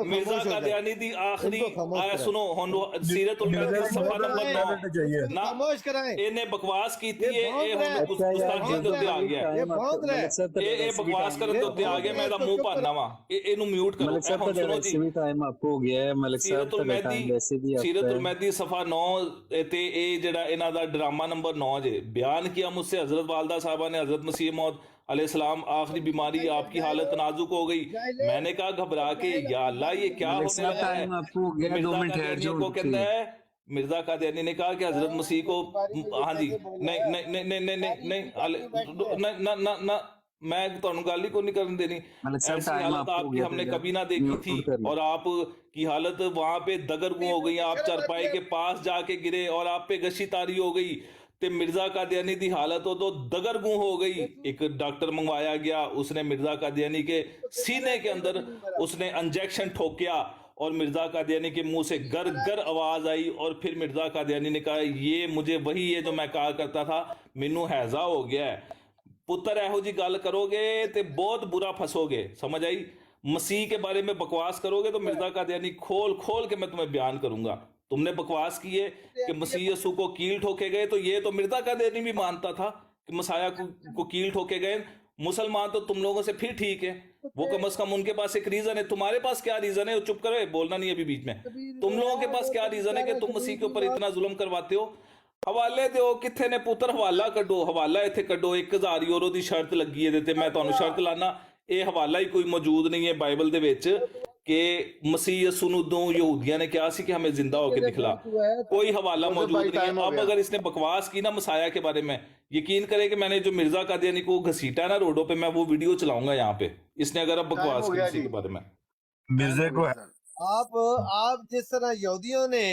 मिर्जा कादियानी दी आखिरी आया सुनो हुन सीरत उल महदी सफा नंबर 9 ना खामोश कराएं, इन्हें बकवास कीती है, ये हुन गुस्ताखी दे उत्ते आ गया, ये बहुत रहा ये बकवास करन दे उत्ते आ गया, मैं दा मुंह भरना वा, एनु म्यूट करो। हुन सुनो जी, भी टाइम आपको हो गया है मलिक साहब, तो टाइम वैसे भी सीरत उल महदी सफा 9 ते ए जेड़ा इना दा ड्रामा नंबर 9 जे बयान किया मुझसे हजरत वालदा साहबा ने, हजरत मसीह मौद अलैहिस्सलाम आखिरी बीमारी, आपकी हालत नाजुक हो गई। मैंने कहा घबरा के या अल्लाह ये क्या होने लगा है। को कहता है मिर्जा कादियानी ने कहा कि हजरत मसीह को, हाँ जी, नहीं नहीं नहीं नहीं नहीं नहीं ना मैं तो गल ही को नहीं करने देनी। ऐसी हालत आपकी हमने कभी ना देखी थी, और आप की हालत वहां पे दगरगू हो गई, आप चरपाई के पास जाके गिरे और आप पे गशी तारी हो गई, ते मिर्जा कादियानी की हालत हो तो दगरगू हो गई। एक डॉक्टर मंगवाया गया, उसने मिर्जा कादियानी के सीने के अंदर उसने इंजेक्शन ठोकिया और मिर्जा कादियानी के मुंह से गर गर आवाज आई, और फिर मिर्जा कादियानी ने कहा ये मुझे वही है जो मैं कहा करता था, मैनू हैजा हो गया है। पुत्र एहो जी गल करोगे ते बहुत बुरा फंसोगे, समझ आई। मसीह के बारे में बकवास करोगे तो मिर्जा कादियानी खोल खोल के मैं तुम्हें बयान करूंगा। तुमने बकवास की है कि मसीह यसू को कील ठोके गए, तो ये तो मिर्जा कादियानी भी मानता था कि मसाया को कील ठोके गए। मुसलमान तो तुम लोगों से फिर ठीक है, वो कम से कम उनके पास एक रीजन है। तुम्हारे पास क्या रीजन है? चुप करो, बोलना नहीं अभी बीच में। तुम लोगों के पास क्या रीजन है कि तुम मसीह के ऊपर इतना जुल्म करवाते हो? हवाले दो, किथे ने पुत्र हवाला कड्डो, हवाला इत्थे कड्डो। 1000 यूरो दी शर्त लगी है ते मैं तुहानू शर्त लाना, ये हवाला ही कोई मौजूद नहीं है बाइबल दे विच कि मसीह यसू नू दो यहूदियां ने कहा सी कि हमें जिंदा होके दिखला, कोई हवाला मौजूद नहीं है। अब अगर इसने बकवास की ना मसाया के बारे में, यकीन करें कि मैंने जो मिर्जा कादियानी को घसीटा है ना रोडों पे, मैं वो वीडियो चलाऊंगा यहाँ पे, इसने अगर अब बकवास की किसी के बारे में। मिर्जे को आप जिस तरह यहूदियों ने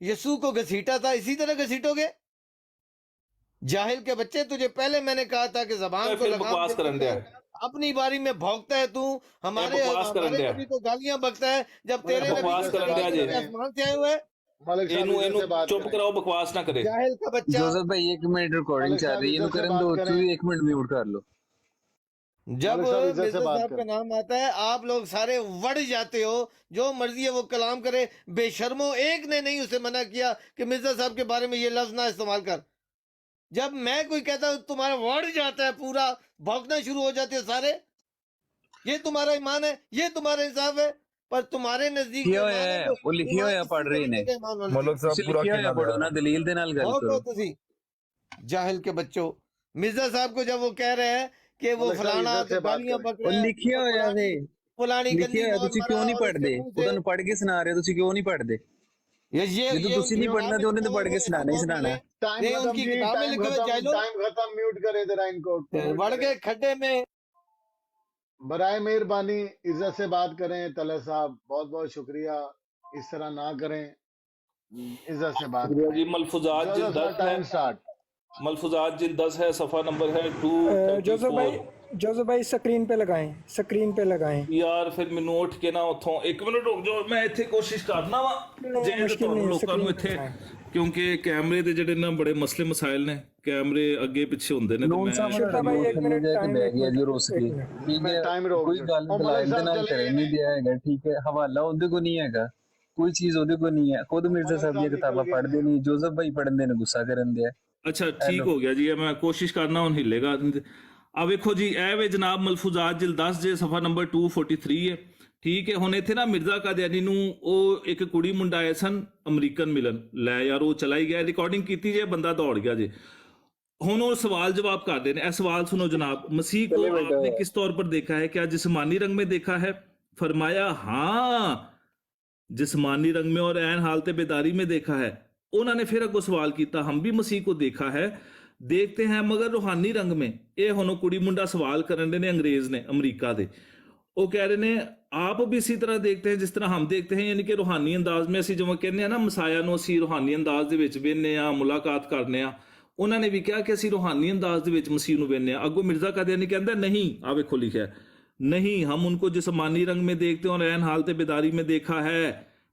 यसू को घसीटा था इसी तरह घसीटोगे? जाहिल के बच्चे, तुझे पहले मैंने कहा था कि जबान को बकवास करन दिया, अपनी बारी में भौंकता है तू, हमारे कभी तो गालियां बकता है, जब तेरे बकवास करन दिया जी, आसमान से आए हुए। चुप कराओ, बकवास ना करे। जाहिल का बच्चा। जोसेफ भाई 1 मिनट रिकॉर्डिंग चल रही है, करन दो, तू 1 मिनट म्यूट कर लो। जब मिर्जा साहब का नाम आता है आप लोग सारे वड़ जाते हो, जो मर्जी है वो कलाम करे। बेशर्मो, एक ने नहीं उसे मना किया कि मिर्जा साहब के बारे में ये लफ्ज ना इस्तेमाल कर। जब मैं कोई कहता हूं तुम्हारा वड़ जाता है, पूरा भौंकना शुरू हो जाते हैं सारे। ये तुम्हारा ईमान है, ये तुम्हारा इंसाफ है, पर तुम्हारे नजदीक लिखियो है, वो लिखियो है पढ़ रहे ने, मलक साहब पूरा लिखियो पढ़ो ना, दलील दे नाल गल करो। जाहिल के बच्चों, मिर्जा साहब को जब वो कह रहे हैं कि वो फलाना गालियां बक रहे हैं, लिखियो होया वे फलानी लिखियो है, तुसी क्यों नहीं पढ़दे? तुहानू पढ़ के सुना रहे हो, तुसी क्यों नहीं पढ़दे? ये ਜਦੋਂ ਤੁਸੀਂ नहीं पढ़ना तो उन्हें तो पढ़ के सुनाना ही सुनाना है। टाइम नहीं, खत्म उनकी जी, किताबें टाइम लिखे हुए खत्म, जाइलो। टाइम खत्म, म्यूट करे जरा इनको। बढ़ गए खड्डे में। बराए मेहरबानी इज्जत से बात करें तलत साहब, बहुत बहुत शुक्रिया, इस तरह ना करें, इज्जत से बात जी करें। मलफूजात जिल्द जोसेफ 10 साहब, टाइम है, स्टार्ट। मलफूजात जिल्द 10 है, सफ़ा नंबर है जोसेफ भाई 234। स्क्रीन पे लगाएं, स्क्रीन पे लगाएं। ਯਾਰ ਫਿਰ ਮੈਨੂੰ ਉੱਠ ਕੇ ਨਾ ਉੱਥੋਂ 1 ਮਿੰਟ ਰੁਕ ਜਾਓ, ਮੈਂ ਇੱਥੇ ਕੋਸ਼ਿਸ਼ ਕਰਨਾ ਵਾ ਨਹੀਂ, ਜੇ ਤੇ ਮੁਸ਼ਕਿਲ ਤੁਹਾਨੂੰ ਨਹੀਂ, ਲੋਕਾਂ ਨੂੰ screen ਇੱਥੇ, ਤੇ ਕਿਉਂਕਿ ਕੈਮਰੇ ਦੇ ਜਿਹੜੇ ਨਾ ਬੜੇ ਮਸਲੇ ਮਸਾਇਲ ਨੇ, ਕੈਮਰੇ ਅੱਗੇ ਪਿੱਛੇ ਹੁੰਦੇ ਨੇ ਤੇ ਲੋਨ ਮੈਂ ਸਾਹਿਬ ਛੋਟਾ ਭਾਈ, ਇੱਕ ਥੱਲੇ ਮਿੰਟ ਜਾ ਕੇ time, ਬਹਿ ਇੱਕ ਗਿਆ ਜੀ ਮਿੰਟ, ਰੁੱਸ ਇੱਕ ਕੇ, ਮਿੰਟ। ਠੀਕ ਮੈਂ ਹੈ, time ਰੋਕ ਕੋਈ ਦਿਓ। ਗੱਲ ਉਹ ਮਲਕ ਦਲਾਲ ਦੇ ਸਾਹਿਬ ਨਾਲ ਚਲੇ ਕਰਨ ਗਏ ਨਹੀਂ ਦਿਆ ਹੈਗਾ, ਠੀਕ ਹੈ, ਹਵਾਲਾ ਉਹਦੇ ਕੋਲ ਨਹੀਂ ਹੈਗਾ, ਕੋਈ ਚੀਜ਼ ਉਹਦੇ ਕੋਲ ਨਹੀਂ ਹੈ, ਖੁਦ ਮਿਰਜ਼ਾ ਸਾਹਿਬ ਦੀਆਂ ਕਿਤਾਬਾਂ ਪੜ੍ਹਦੇ ਨਹੀਂ, ਜੋਸਫ ਭਾਈ ਪੜ੍ਹਦੇ ਨੇ ਗੁੱਸਾ ਕਰਨ ਦਿਆ। ਅੱਛਾ ਠੀਕ ਹੋ ਗਿਆ ਜੀ, ਇਹ ਮੈਂ ਕੋਸ਼ਿਸ਼ ਕਰਨਾ ਹੁਣ ਹਿੱਲੇਗਾ। ਆ ਵੇਖੋ ਜੀ, ਇਹ ਵੇ ਜਨਾਬ ਮਲਫੂਜ਼ਾਤ ਜਿਲਦ 10 ਜੇ ਸਫਾ ਨੰਬਰ 243 ਹੈ, ਠੀਕ ਹੈ। ਹੁਣ ਇੱਥੇ ਨਾ ਮਿਰਜ਼ਾ ਕਾਦੀਆਨੀ ਨੂੰ ਉਹ ਇੱਕ ਕੁੜੀ ਮੁੰਡਾ ਆਏ ਸਨ ਅਮਰੀਕਨ ਮਿਲਨ, ਲੈ ਯਾਰ ਉਹ ਚਲਾ ਹੀ ਗਿਆ, ਰਿਕਾਰਡਿੰਗ ਕੀਤੀ ਜੇ, ਬੰਦਾ ਦੌੜ ਗਿਆ ਜੇ। ਹੁਣ ਉਹ सवाल जवाब करते हैं। सवाल सुनो जनाब, मसीह को आपने किस तौर पर देखा है? क्या जिस्मानी रंग में देखा है? फरमाया हाँ, जिस्मानी रंग में और ऐन हालत बेदारी में देखा है। उन्होंने फिर अगो सवाल किया, हम भी मसीह को देखा है, देखते हैं मगर रूहानी रंग में। ये हुण कुड़ी मुंडा सवाल करन दे ने, अंग्रेज ने अमरीका दे, वो कह रहे ने आप भी इसी तरह देखते हैं जिस तरह हम देखते हैं, यानी कि रूहानी अंदाज में असीं जिवें कहने ना मसाया नूं असीं रूहानी अंदाज दे विच वेखने आ, मुलाकात करने आ। उन्होंने भी कहा कि असीं रूहानी अंदाज दे विच मसीह नूं वेखने आ। अगों मिर्जा कादियानी कहंदा नहीं, आ वेखो लिखिआ है, नहीं हम उनको जिस्मानी रंग में देखते हैं और ऐन हालत बेदारी में देखा है।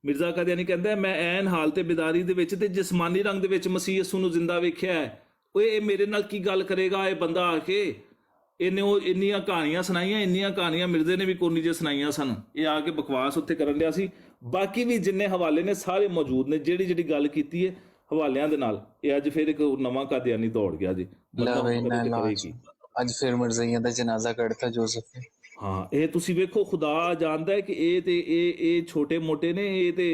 मिर्जा कादियानी कहंदा मैं ऐन हालत बेदारी दे विच ते जिस्मानी रंग दे विच मसीह यसू नूं जिंदा वेखिआ है। ओए ये मेरे नाल की गल करेगा ये बंदा आके? ਇਹਨੇ ਉਹ ਇੰਨੀਆਂ ਕਹਾਣੀਆਂ ਸੁਣਾਈਆਂ, ਇੰਨੀਆਂ ਕਹਾਣੀਆਂ ਮਿਰਜ਼ੇ ਨੇ ਵੀ ਕੋਨੀ ਜੇ ਸੁਣਾਈਆਂ ਸਨ। ਇਹ ਆ ਕੇ ਬਕਵਾਸ ਉੱਥੇ ਕਰਨ ਲਿਆ ਸੀ। ਬਾਕੀ ਵੀ ਜਿੰਨੇ ਹਵਾਲੇ ਨੇ ਸਾਰੇ ਮੌਜੂਦ ਨੇ, ਜਿਹੜੀ ਜਿਹੜੀ ਗੱਲ ਕੀਤੀ ਹੈ ਹਵਾਲਿਆਂ ਦੇ ਨਾਲ। ਇਹ ਅੱਜ ਫਿਰ ਇੱਕ ਨਵਾਂ ਕਾਦੀਆਨੀ ਦੌੜ ਗਿਆ ਜੀ, ਅੱਜ ਫਿਰ ਮਿਰਜ਼ਾਈਆਂ ਦਾ ਜਨਾਜ਼ਾ ਕੱਢਤਾ ਜੋਸਫ ਨੇ। ਹਾਂ, ਇਹ ਤੁਸੀਂ ਵੇਖੋ, ਖੁਦਾ ਜਾਣਦਾ ਹੈ ਕਿ ਇਹ ਤੇ ਇਹ ਛੋਟੇ ਮੋਟੇ ਨੇ, ਇਹ ਤੇ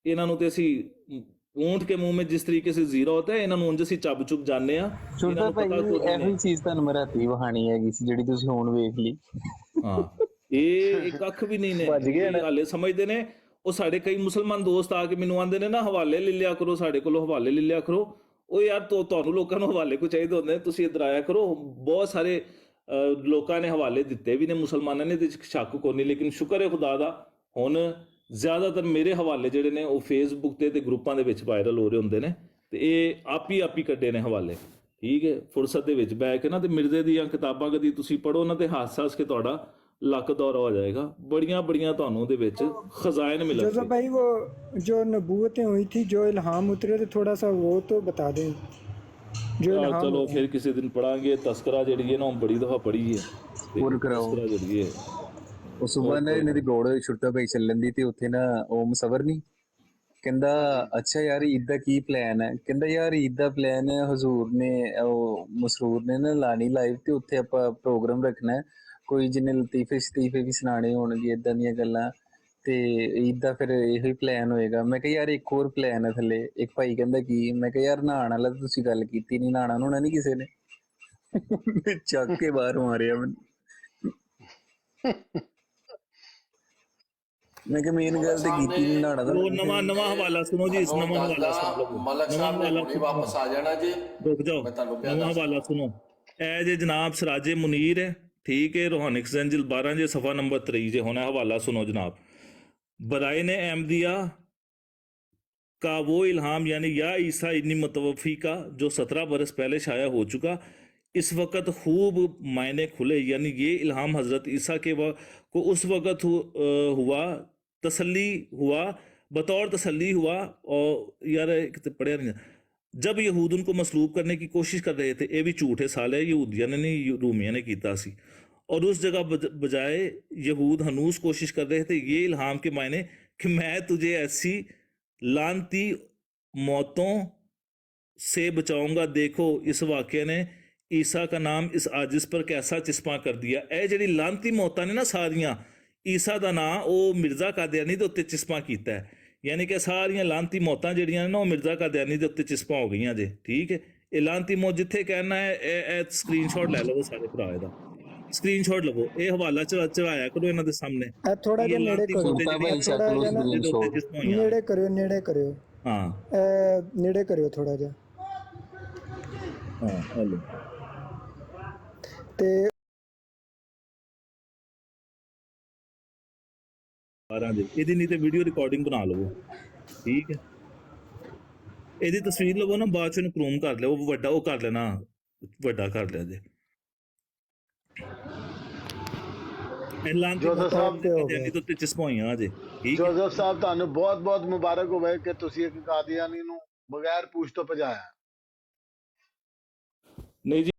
ਇਹਨਾਂ ਨੂੰ ਤੇ ਅਸੀਂ ऊंट के मुंह में जिस तरीके से जीरा होता है, ਇਹਨਾਂ ਨੂੰ ਉਂਝ ਅਸੀਂ ਚੱਬ ਚੁੱਬ ਜਾਂਦੇ ਆ। ਛੋਟਾ ਭਾਈ ਇਹੋ ਚੀਜ਼ ਤੁਹਾਨੂੰ ਮੈਂ ਰਾਤੀ ਵਹਾਣੀ ਹੈਗੀ ਸੀ ਜਿਹੜੀ ਤੁਸੀਂ ਹੁਣ ਵੇਖ ਲਈ। ਹਾਂ, ਇਹ ਕੱਖ ਵੀ ਨਹੀਂ ਨੇ, ਹਾਲੇ ਸਮਝਦੇ ਨੇ। ਉਹ ਸਾਡੇ ਕਈ ਮੁਸਲਮਾਨ ਦੋਸਤ ਆ ਕੇ ਮੈਨੂੰ ਆਂਦੇ ਨੇ ਨਾ ਹਵਾਲੇ ਲੈ ਲਿਆ ਕਰੋ, ਸਾਡੇ ਕੋਲੋਂ ਹਵਾਲੇ ਲੈ ਲਿਆ ਕਰੋ। ਉਹ ਯਾਰ ਤੁਹਾਨੂੰ ਲੋਕਾਂ ਨੂੰ ਹਵਾਲੇ ਕੋ ਚਾਹੀਦੇ ਹੁੰਦੇ, ਤੁਸੀਂ ਇੱਧਰ ਆਇਆ ਕਰੋ। ਬਹੁਤ ਸਾਰੇ ਲੋਕਾਂ ਨੇ ਹਵਾਲੇ ਦਿੱਤੇ ਵੀ ਨੇ, ਮੁਸਲਮਾਨਾਂ ਨੇ, ਇਹਦੇ 'ਚ ਸ਼ੱਕ ਕੋਈ ਨਹੀਂ। ਲੇਕਿਨ ਸ਼ੁਕਰ ਹੈ ਖੁਦਾ ਦਾ, ਹੁਣ ਜ਼ਿਆਦਾਤਰ ਮੇਰੇ ਹਵਾਲੇ ਜਿਹੜੇ ਨੇ ਉਹ ਫੇਸਬੁੱਕ ਤੇ ਗਰੁੱਪਾਂ ਦੇ ਵਿੱਚ ਵਾਇਰਲ ਹੋ ਰਹੇ ਹੁੰਦੇ ਨੇ, ਤੇ ਇਹ ਆਪ ਹੀ ਕੱਢੇ ਨੇ ਹਵਾਲੇ, ਠੀਕ ਹੈ। ਫੁਰਸਤ ਦੇ ਵਿੱਚ ਬਹਿ ਕੇ ਨਾ ਤੇ ਮਿਰਜ਼ੇ ਦੀਆਂ ਕਿਤਾਬਾਂ ਕਦੀ ਤੁਸੀਂ ਪੜ੍ਹੋ ਨਾ ਤੇ ਹੱਸ ਕੇ ਤੁਹਾਡਾ ਲੱਕ ਦੌਰਾ ਹੋ ਜਾਏਗਾ। ਬੜੀਆਂ ਤੁਹਾਨੂੰ ਉਹਦੇ ਵਿੱਚ ਖਜ਼ਾਇਨ ਮਿਲਣਗੇ। जोसेफ भाई वो जो नबूवतें हुई थी, जो इल्हाम उतरे थे, थोड़ा सा वो तो बता दें जो इल्हाम। ਚਲੋ ਫਿਰ ਕਿਸੇ ਦਿਨ ਪੜਾਂਗੇ। ਤਸਕਰਾ ਜਿਹੜੀ ਹੈ ਨਾ ਉਹ ਬੜੀ ਦਫਾ ਪੜ੍ਹੀ ਹੈ, ਹੋਰ ਕਰਾਓ। ਤਸਕਰਾ ਜਿਹੜੀ ਹੈ ਉਹ ਸੁਬਹ ਨਾ ਇਹਨਾਂ ਦੀ ਗੋੜ ਛੁੱਟਾ ਭਾਈ ਚੱਲਣ ਦੀ, ਤੇ ਉੱਥੇ ਨਾ ਉਹ ਮੁਸਵਰ ਨਹੀਂ ਕਹਿੰਦਾ, ਅੱਛਾ ਯਾਰ ਈਦ ਦਾ ਕੀ ਪਲਾਨ ਹੈ? ਕਹਿੰਦਾ ਯਾਰ ਈਦ ਦਾ ਪਲਾਨ ਹੈ, ਹਜ਼ੂਰ ਨੇ ਉਹ ਮਸਰੂਰ ਨੇ ਨਾ ਲਾਣੀ ਲਾਈਵ, ਤੇ ਉੱਥੇ ਆਪਾਂ ਪ੍ਰੋਗਰਾਮ ਰੱਖਣਾ, ਕੋਈ ਜਿੰਨੇ ਲਤੀਫੇ ਸ਼ਤੀਫੇ ਵੀ ਸੁਣਾਣੇ ਹੋਣਗੇ, ਇਦਾਂ ਦੀਆਂ ਗੱਲਾਂ, ਤੇ ਈਦ ਦਾ ਫਿਰ ਇਹੋ ਹੀ ਪਲਾਨ ਹੋਏਗਾ। ਮੈਂ ਕਿਹਾ ਯਾਰ ਇੱਕ ਹੋਰ ਪਲਾਨ ਹੈ ਥੱਲੇ। ਇੱਕ ਭਾਈ ਕਹਿੰਦਾ ਕੀ? ਮੈਂ ਕਿਹਾ ਯਾਰ ਨਹਾਉਣ ਵਾਲਾ ਤਾਂ ਤੁਸੀਂ ਗੱਲ ਕੀਤੀ ਨਹੀਂ, ਨਹਾਉਣਾ ਨਹਾਉਣਾ ਨਹੀਂ ਕਿਸੇ ਨੇ। ਚੱਕ ਕੇ ਬਾਹਰ ਮਾਰਿਆ ਮੈਨੂੰ। ਮੈਂ ਕਿ ਮੇਨ ਗੱਲ ਤੇ ਕੀਤੀ ਨਹੀਂ, ਨਹਾਣਾ ਦਾ। ਉਹ ਨਵਾਂ ਹਵਾਲਾ ਸੁਣੋ ਜੀ, ਇਸ ਨਵਾਂ ਹਵਾਲਾ ਸੁਣ ਲਓ। ਮਲਕ ਸਾਹਿਬ ਨੇ ਹੁਣੇ ਵਾਪਸ ਆ ਜਾਣਾ ਜੀ, ਰੁਕ ਜਾਓ, ਨਵਾਂ ਹਵਾਲਾ ਸੁਣੋ। ਇਹ ਜੇ ਜਨਾਬ ਸਿਰਾਜੇ ਮੁਨੀਰ ਹੈ, ਠੀਕ है, रूहानिक ज़ंजिल 12 जे सफ़ा नंबर 23 जे होना हवाला सुनो जनाब। बराए ने अहमदिया का वो इल्हाम यानी या ईसा इन्नी मतवफ़ी का जो 17 बरस पहले शाया हो चुका, इस वक्त खूब मायने खुले, यानी ये इल्हाम हज़रत ईसा के को उस वक्त हुआ, तसल्ली हुआ, बतौर तसल्ली हुआ। और यार पढ़िया नहीं, जब यहूद उनको मसलूब करने की कोशिश कर रहे थे। ये भी झूठे साल है, यहूदिया ने नहीं रूमिया ने कीता सी। और उस जगह बजाय यहूद हनूस कोशिश कर रहे थे ये इल्हाम के मायने कि मैं तुझे ऐसी लानती मौतों से बचाऊंगा। देखो इस वाक़े ने ईसा का नाम इस आजिज़ पर कैसा चिस्पा कर दिया। ए जिहड़ी लानती मौतां ने ना सारियां, ईसा का नाम वो मिर्जा कादियानी दे उत्ते चिस्पा कीता है, यानी कि सारियां लानती मौतां जिहड़ियां ने ना वो मिर्जा कादियानी दे उत्ते चिस्पा हो गईयां जे, ठीक है। ये लानती मौत जिथे कहना है, ए स्क्रीनशॉट ले लो सारे भरा दा, स्क्रीनशॉट लवो, ये हवाला चढ़ाया करो इन्हां दे सामने। थोड़ा जिहा नेड़े करो, थोड़ा जिहा नेड़े करियो। ਹਾਂ ਨੇੜੇ ਕਰਿਓ ਥੋੜਾ ਜਿਹਾ ਹਾਂ ਹਲੋ ਤੇ 12 ਦੇ ਇਹਦੀ ਨਹੀਂ ਤੇ ਵੀਡੀਓ ਰਿਕਾਰਡਿੰਗ ਬਣਾ ਲਵੋ ਠੀਕ ਹੈ ਇਹਦੀ ਤਸਵੀਰ ਲਵੋ ਨਾ ਬਾਅਦ ਚ ਇਹਨੂੰ ਕ੍ਰੋਮ ਕਰ ਲਿਓ ਉਹ ਵੱਡਾ ਉਹ ਕਰ ਲੈਣਾ ਵੱਡਾ ਕਰ ਲਿਆ ਜੇ ਐਲਾਨ ਤੇ ਜੋਸਫ ਸਾਹਿਬ ਜਾਨੀ ਤੋਂ ਤੇ ਚਸਪਾਈਆਂ ਜੇ ਠੀਕ ਹੈ ਜੋਸਫ ਸਾਹਿਬ ਤੁਹਾਨੂੰ ਬਹੁਤ ਬਹੁਤ ਮੁਬਾਰਕ ਹੋਵੇ ਕਿ ਤੁਸੀਂ ਇੱਕ ਕਾਦੀਆਨੀ ਨੂੰ ਬਗੈਰ ਪੂਛ ਤੋਂ ਭਜਾਇਆ ਨਹੀਂ ਜੀ